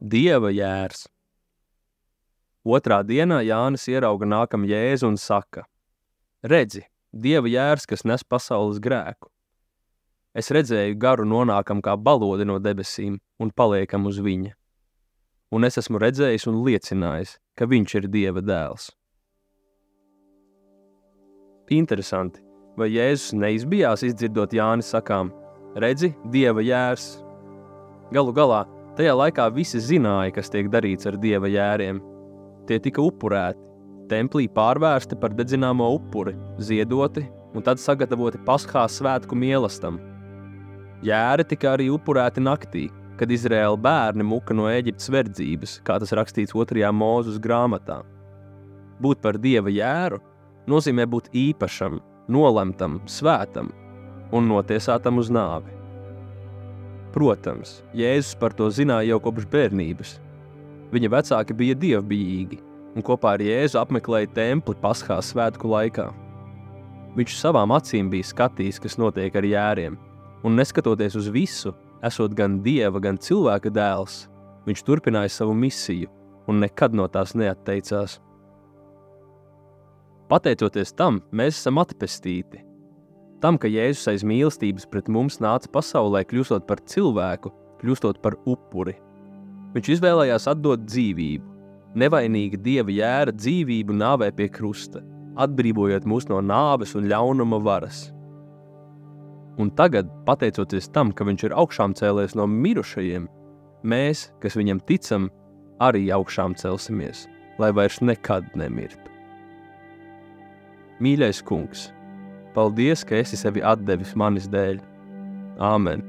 Dieva jērs. Otrā dienā Jānis ierauga nākam Jēzu un saka: Redzi, Dieva jērs, kas nes pasaules grēku. Es redzēju garu nonākam kā balodi no debesīm un paliekam uz viņa. Un es esmu redzējis un liecinājis, ka viņš ir Dieva dēls. Interesanti, vai Jēzus neizbijās izdzirdot Jāni sakām: Redzi, Dieva jērs. Galu galā, tajā laikā visi zināja, kas tiek darīts ar Dieva jēriem. Tie tika upurēti, templī pārvērsti par dedzināmo upuri, ziedoti un tad sagatavoti Paskās svētku mīlestam. Jēri tika arī upurēti naktī, kad Izraēla bērni muka no Ēģiptes verdzības, kā tas rakstīts 2. Mūzes grāmatā. Būt par Dieva jēru nozīmē būt īpašam, nolemtam, svētam un notiesātam uz nāvi. Protams, Jēzus par to zināja jau kopš bērnības. Viņa vecāki bija dievbijīgi un kopā ar Jēzu apmeklēja templi Paskās svētku laikā. Viņš savām acīm bija skatījis, kas notiek ar jēriem, un neskatoties uz visu, esot gan Dieva, gan cilvēka dēls, viņš turpināja savu misiju un nekad no tās neatteicās. Pateicoties tam, mēs esam atpestīti. Tam, ka Jēzus aiz mīlestības pret mums nāca pasaulē, kļūstot par cilvēku, kļūstot par upuri. Viņš izvēlējās atdot dzīvību, nevainīga Dieva jēra dzīvību nāvē pie krusta, atbrīvojot mūs no nāves un ļaunuma varas. Un tagad, pateicoties tam, ka viņš ir augšām cēlies no mirušajiem, mēs, kas viņam ticam, arī augšām celsimies, lai vairs nekad nemirtu. Mīļais Kungs, paldies, ka esi sevi atdevis manis dēļ. Āmen.